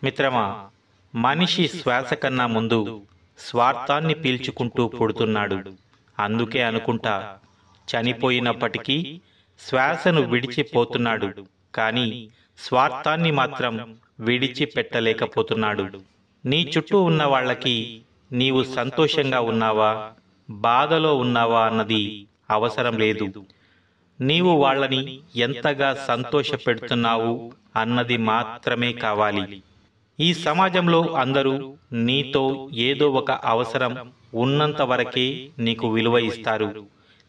మిత్రమా, మనిషి శ్వాస కన్నా ముందు స్వార్థాన్ని పీల్చుకుంటూ పుడుతున్నాడు. అందుకే అనుకుంటా చనిపోయినప్పటికీ శ్వాసను విడిచిపోతున్నాడు, కానీ స్వార్థాన్ని మాత్రం విడిచిపెట్టలేకపోతున్నాడు. నీ చుట్టూ ఉన్న వాళ్ళకి నీవు సంతోషంగా ఉన్నావా, బాధలో ఉన్నావా అన్నది అవసరం లేదు. నీవు వాళ్ళని ఎంతగా సంతోష పెడుతున్నావు అన్నది మాత్రమే కావాలి. ఈ సమాజంలో అందరూ నీతో ఏదో ఒక అవసరం ఉన్నంత వరకే నీకు విలువ ఇస్తారు.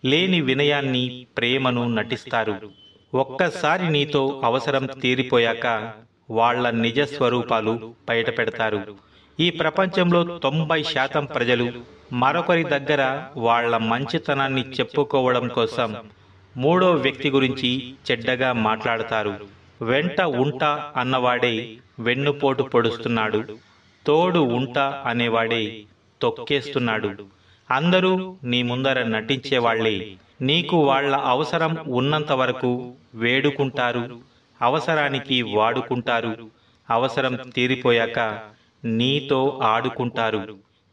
లేని వినయాన్ని, ప్రేమను నటిస్తారు. ఒక్కసారి నీతో అవసరం తీరిపోయాక వాళ్ళ నిజ స్వరూపాలు బయట పెడతారు. ఈ ప్రపంచంలో 90% ప్రజలు మరొకరి దగ్గర వాళ్ళ మంచితనాన్ని చెప్పుకోవడం కోసం మూడో వ్యక్తి గురించి చెడ్డగా మాట్లాడతారు. వెంట ఉంటా అన్నవాడే వెన్నుపోటు పొడుస్తున్నాడు, తోడు ఉంటా అనేవాడే తొక్కేస్తున్నాడు. అందరూ నీ ముందర నటించేవాళ్లే. నీకు వాళ్ళ అవసరం ఉన్నంత వరకు వేడుకుంటారు, అవసరానికి వాడుకుంటారు. అవసరం తీరిపోయాక నీతో ఆడుకుంటారు.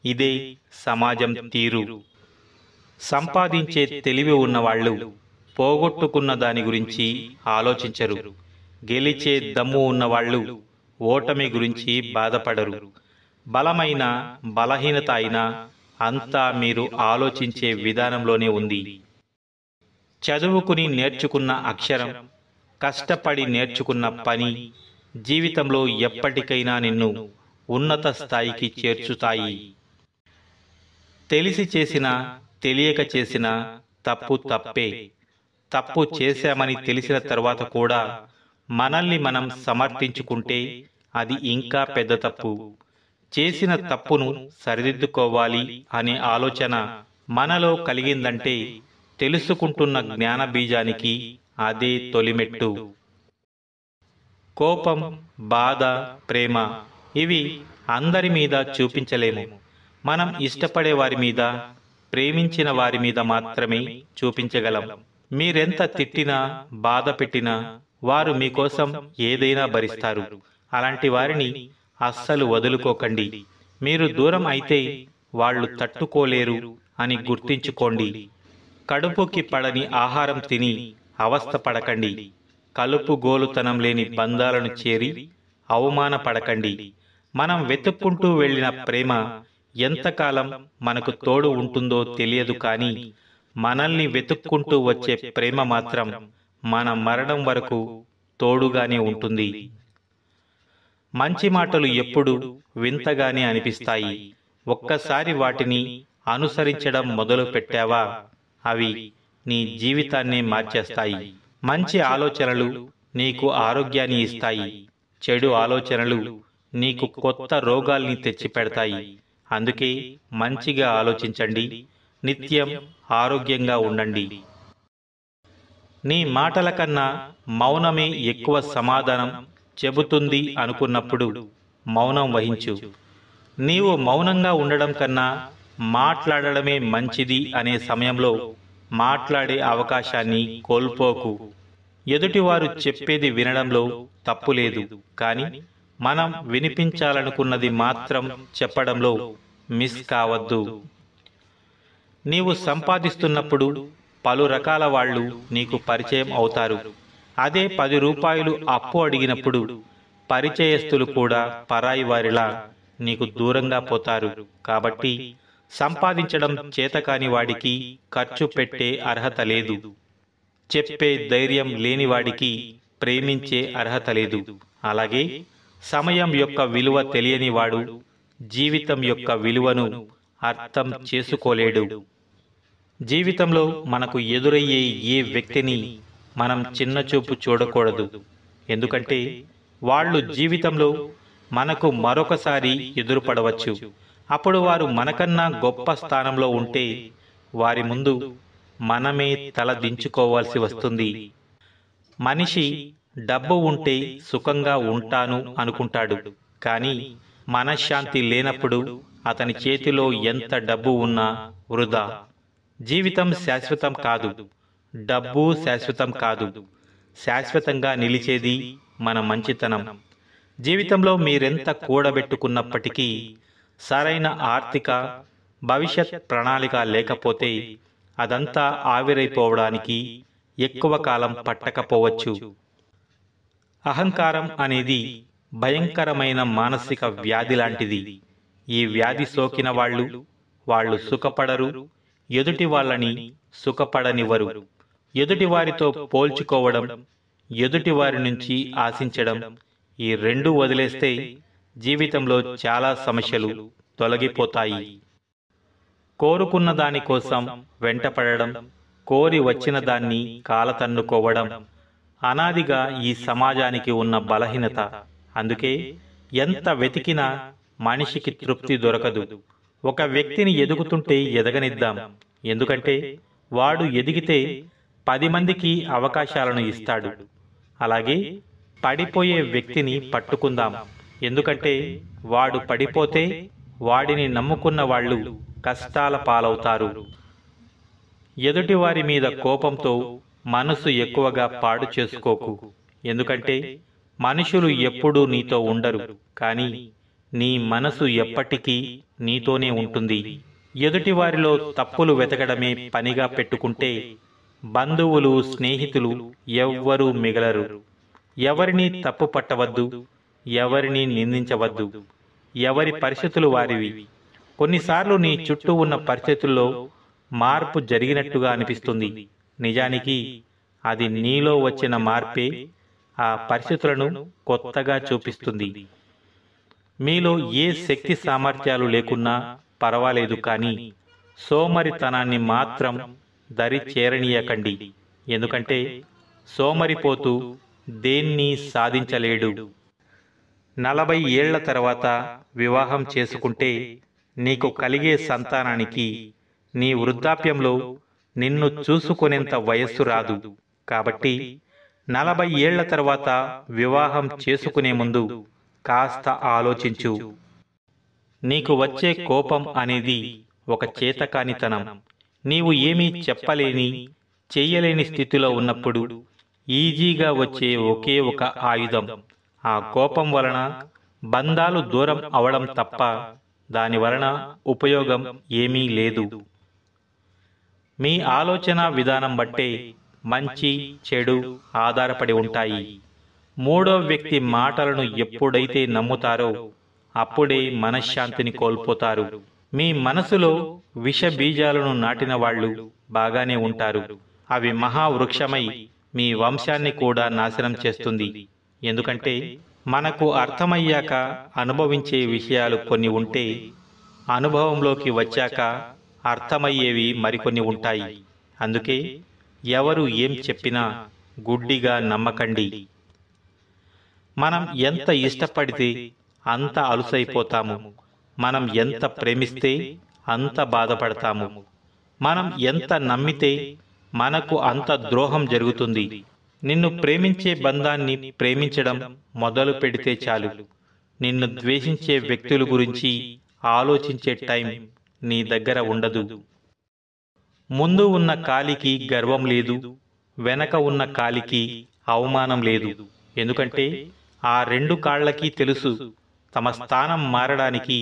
ఇదే సమాజం తీరు. సంపాదించే తెలివి ఉన్నవాళ్ళు పోగొట్టుకున్న దాని గురించి ఆలోచించరు. గెలిచే దమ్ము ఉన్నవాళ్ళు ఓటమి గురించి బాధపడరు. బలమైన బలహీనత అయినా అంతా మీరు ఆలోచించే విధానంలోనే ఉంది. చదువుకుని నేర్చుకున్న అక్షరం, కష్టపడి నేర్చుకున్న పని జీవితంలో ఎప్పటికైనా నిన్ను ఉన్నత స్థాయికి చేర్చుతాయి. తెలిసి చేసినా తెలియక చేసినా తప్పు తప్పే. తప్పు చేశామని తెలిసిన తర్వాత కూడా మనల్ని మనం సమర్థించుకుంటే అది ఇంకా పెద్ద తప్పు. చేసిన తప్పును సరిదిద్దుకోవాలి అనే ఆలోచన మనలో కలిగిందంటే తెలుసుకుంటున్న జ్ఞాన బీజానికి అదే తొలిమెట్టు. కోపం, బాధ, ప్రేమ ఇవి అందరి మీద చూపించలేము. మనం ఇష్టపడే వారి మీద, ప్రేమించిన వారి మీద మాత్రమే చూపించగలం. మీరెంత తిట్టినా, బాధ పెట్టినా వారు మీకోసం ఏదైనా భరిస్తారు. అలాంటి వారిని అస్సలు వదులుకోకండి. మీరు దూరం అయితే వాళ్ళు తట్టుకోలేరు అని గుర్తించుకోండి. కడుపుకి పడని ఆహారం తిని అవస్థపడకండి. కలుపు గోలుతనం లేని బంధాలను చేరి అవమానపడకండి. మనం వెతుక్కుంటూ వెళ్ళిన ప్రేమ ఎంతకాలం మనకు తోడు ఉంటుందో తెలియదు, కానీ మనల్ని వెతుక్కుంటూ వచ్చే ప్రేమ మాత్రం మన మరణం వరకు తోడుగానే ఉంటుంది. మంచి మాటలు ఎప్పుడు వింతగానే అనిపిస్తాయి. ఒక్కసారి వాటిని అనుసరించడం మొదలు పెట్టావా అవి నీ జీవితాన్నే మార్చేస్తాయి. మంచి ఆలోచనలు నీకు ఆరోగ్యాన్ని ఇస్తాయి. చెడు ఆలోచనలు నీకు కొత్త రోగాల్ని తెచ్చిపెడతాయి. అందుకే మంచిగా ఆలోచించండి, నిత్యం ఆరోగ్యంగా ఉండండి. నీ మాటల కన్నా మౌనమే ఎక్కువ సమాధానం చెబుతుంది అనుకున్నప్పుడు మౌనం వహించు. నీవు మౌనంగా ఉండడం కన్నా మాట్లాడడమే మంచిది అనే సమయంలో మాట్లాడే అవకాశాన్ని కోల్పోకు. ఎదుటివారు చెప్పేది వినడంలో తప్పు లేదు, కానీ మనం వినిపించాలనుకున్నది మాత్రం చెప్పడంలో మిస్ కావద్దు. నీవు సంపాదిస్తున్నప్పుడు పలు రకాల వాళ్ళు నీకు పరిచయం అవుతారు. అదే 10 రూపాయలు అప్పు అడిగినప్పుడు పరిచయస్తులు కూడా పరాయి వారిలా నీకు దూరంగా పోతారు. కాబట్టి సంపాదించడం చేతకాని వాడికి ఖర్చు పెట్టే అర్హత లేదు. చెప్పే ధైర్యం లేనివాడికి ప్రేమించే అర్హత లేదు. అలాగే సమయం యొక్క విలువ తెలియని వాడు జీవితం యొక్క విలువను అర్థం చేసుకోలేడు. జీవితంలో మనకు ఎదురయ్యే ఏ వ్యక్తిని మనం చిన్నచూపు చూడకూడదు. ఎందుకంటే వాళ్ళు జీవితంలో మనకు మరొకసారి ఎదురుపడవచ్చు. అప్పుడు వారు మనకన్నా గొప్ప స్థానంలో ఉంటే వారి ముందు మనమే తల దించుకోవాల్సి వస్తుంది. మనిషి డబ్బు ఉంటే సుఖంగా ఉంటాను అనుకుంటాడు, కానీ మనశ్శాంతి లేనప్పుడు అతని చేతిలో ఎంత డబ్బు ఉన్నా వృధా. జీవితం శాశ్వతం కాదు, డబ్బు శాశ్వతం కాదు. శాశ్వతంగా నిలిచేది మన మంచితనం. జీవితంలో మీరెంత కూడబెట్టుకున్నప్పటికీ సరైన ఆర్థిక భవిష్యత్ ప్రణాళిక లేకపోతే అదంతా ఆవిరైపోవడానికి ఎక్కువ కాలం పట్టకపోవచ్చు. అహంకారం అనేది భయంకరమైన మానసిక వ్యాధి లాంటిది. ఈ వ్యాధి సోకిన వాళ్ళు సుఖపడరు, ఎదుటి వాళ్ళని సుఖపడనివ్వరు. ఎదుటివారితో పోల్చుకోవడం, ఎదుటివారి నుంచి ఆశించడం, ఈ రెండు వదిలేస్తే జీవితంలో చాలా సమస్యలు తొలగిపోతాయి. కోరుకున్న దానికోసం వెంటపడడం, కోరి వచ్చిన దాన్ని కాలతన్నుకోవడం అనాదిగా ఈ సమాజానికి ఉన్న బలహీనత. అందుకే ఎంత వెతికినా మనిషికి తృప్తి దొరకదు. ఒక వ్యక్తిని ఎదుగుతుంటే ఎదగనిద్దాం, ఎందుకంటే వాడు ఎదిగితే 10 మందికి అవకాశాలను ఇస్తాడు. అలాగే పడిపోయే వ్యక్తిని పట్టుకుందాం, ఎందుకంటే వాడు పడిపోతే వాడిని నమ్ముకున్న వాళ్ళు కష్టాల పాలవుతారు. ఎదుటివారి మీద కోపంతో మనసు ఎక్కువగా పాడు చేసుకోకు, ఎందుకంటే మనుషులు ఎప్పుడూ నీతో ఉండరు, కానీ నీ మనసు ఎప్పటికీ నీతోనే ఉంటుంది. ఎదుటివారిలో తప్పులు వెతకడమే పనిగా పెట్టుకుంటే బంధువులు, స్నేహితులు ఎవ్వరూ మిగలరు. ఎవరిని తప్పు పట్టవద్దు, ఎవరిని నిందించవద్దు. ఎవరి పరిస్థితులు వారివి. కొన్నిసార్లు నీ చుట్టూ ఉన్న పరిస్థితుల్లో మార్పు జరిగినట్టుగా అనిపిస్తుంది. నిజానికి అది నీలో వచ్చిన మార్పే ఆ పరిస్థితులను కొత్తగా చూపిస్తుంది. మీలో ఏ శక్తి సామర్థ్యాలు లేకున్నా పర్వాలేదు, కానీ సోమరితనాన్ని మాత్రం దరి చేరనీయకండి, ఎందుకంటే సోమరిపోతూ దేన్ని సాధించలేడు. 40 ఏళ్ల తర్వాత వివాహం చేసుకుంటే నీకు కలిగే సంతానానికి నీ వృద్ధాప్యంలో నిన్ను చూసుకునేంత వయస్సు రాదు. కాబట్టి 40 ఏళ్ల తర్వాత వివాహం చేసుకునే ముందు కాస్త ఆలోచించు. నీకు వచ్చే కోపం అనేది ఒక చేతకానితనం. నీవు ఏమీ చెప్పలేని, చెయ్యలేని స్థితిలో ఉన్నప్పుడు ఈజీగా వచ్చే ఒకే ఒక ఆయుధం. ఆ కోపం వలన బంధాలు దూరం అవడం తప్ప దాని వలన ఉపయోగం ఏమీ లేదు. మీ ఆలోచన విధానం బట్టే మంచి చెడు ఆధారపడి ఉంటాయి. మూడో వ్యక్తి మాటలను ఎప్పుడైతే నమ్ముతారో అప్పుడే మనశ్శాంతిని కోల్పోతారు. మీ మనసులో విష బీజాలను నాటిన వాళ్ళు బాగానే ఉంటారు. అవి మహావృక్షమై మీ వంశాన్ని కూడా నాశనం చేస్తుంది. ఎందుకంటే మనకు అర్థమయ్యాక అనుభవించే విషయాలు కొన్ని ఉంటే, అనుభవంలోకి వచ్చాక అర్థమయ్యేవి మరికొన్ని ఉంటాయి. అందుకే ఎవరు ఏం చెప్పినా గుడ్డిగా నమ్మకండి. మనం ఎంత ఇష్టపడితే అంత అలుసైపోతాము. మనం ఎంత ప్రేమిస్తే అంత బాధపడతాము. మనం ఎంత నమ్మితే మనకు అంత ద్రోహం జరుగుతుంది. నిన్ను ప్రేమించే బంధాన్ని ప్రేమించడం మొదలు పెడితే చాలు. నిన్ను ద్వేషించే వ్యక్తుల గురించి ఆలోచించే టైం నీ దగ్గర ఉండదు. ముందు ఉన్న కాలికి గర్వం లేదు, వెనక ఉన్న కాలికి అవమానం లేదు. ఎందుకంటే ఆ 2 కాళ్ళకి తెలుసు తమ స్థానం మారడానికి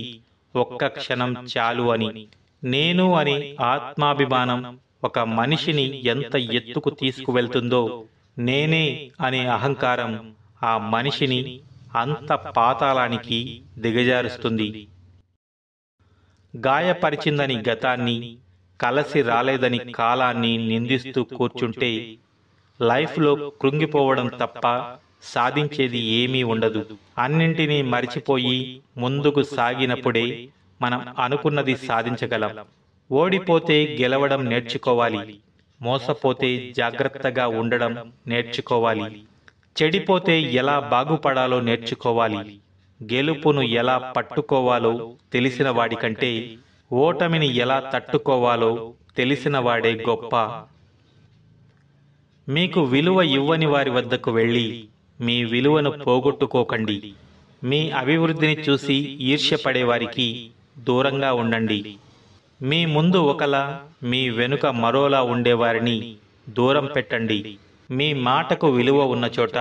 ఒక్క క్షణం చాలు అని. నేను అనే ఆత్మాభిమానం ఒక మనిషిని ఎంత ఎత్తుకు తీసుకువెళ్తుందో, నేనే అనే అహంకారం ఆ మనిషిని అంత పాతాళానికి దిగజారుస్తుంది. గాయపరిచిందని గతాన్ని, కలసి రాలేదని కాలాన్ని నిందిస్తూ కూర్చుంటే లైఫ్లో కృంగిపోవడం తప్ప సాధించేది ఏమీ ఉండదు. అన్నింటినీ మరిచిపోయి ముందుకు సాగినప్పుడే మనం అనుకున్నది సాధించగలం. ఓడిపోతే గెలవడం నేర్చుకోవాలి. మోసపోతే జాగ్రత్తగా ఉండడం నేర్చుకోవాలి. చెడిపోతే ఎలా బాగుపడాలో నేర్చుకోవాలి. గెలుపును ఎలా పట్టుకోవాలో తెలిసిన వాడికంటే ఓటమిని ఎలా తట్టుకోవాలో తెలిసిన వాడే గొప్ప. మీకు విలువ ఇవ్వని వారి వద్దకు వెళ్ళి మీ విలువను పోగొట్టుకోకండి. మీ అభివృద్ధిని చూసి ఈర్ష్యపడేవారికి దూరంగా ఉండండి. మీ ముందు ఒకలా, మీ వెనుక మరోలా ఉండేవారిని దూరం పెట్టండి. మీ మాటకు విలువ ఉన్న చోట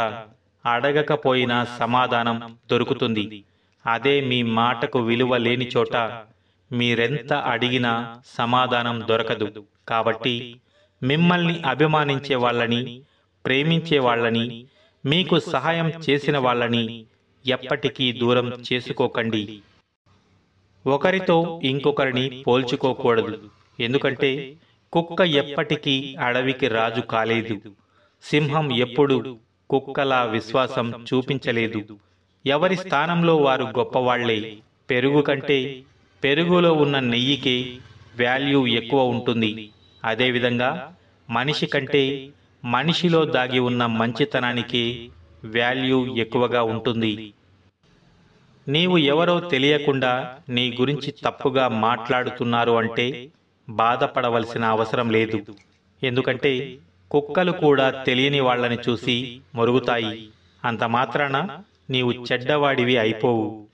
అడగకపోయినా సమాధానం దొరుకుతుంది. అదే మీ మాటకు విలువ లేని చోట మీరెంత అడిగినా సమాధానం దొరకదు. కాబట్టి మిమ్మల్ని అభిమానించే వాళ్ళని, ప్రేమించే వాళ్ళని, మీకు సహాయం చేసిన వాళ్ళని ఎప్పటికీ దూరం చేసుకోకండి. ఒకరితో ఇంకొకరిని పోల్చుకోకూడదు. ఎందుకంటే కుక్క ఎప్పటికీ అడవికి రాజు కాలేదు. సింహం ఎప్పుడు కుక్కలా విశ్వాసం చూపించలేదు. ఎవరి స్థానంలో వారు గొప్పవాళ్లే. పెరుగు కంటే పెరుగులో ఉన్న నెయ్యికే వాల్యూ ఎక్కువ ఉంటుంది. అదేవిధంగా మనిషి కంటే మనిషిలో దాగి ఉన్న మంచితనానికే వాల్యూ ఎక్కువగా ఉంటుంది. నీవు ఎవరో తెలియకుండా నీ గురించి తప్పుగా మాట్లాడుతున్నారు అంటే బాధపడవలసిన అవసరం లేదు. ఎందుకంటే కుక్కలు కూడా తెలియని వాళ్ళని చూసి మొరుగుతాయి. అంత మాత్రాన నీవు చెడ్డవాడివి అయిపోవు.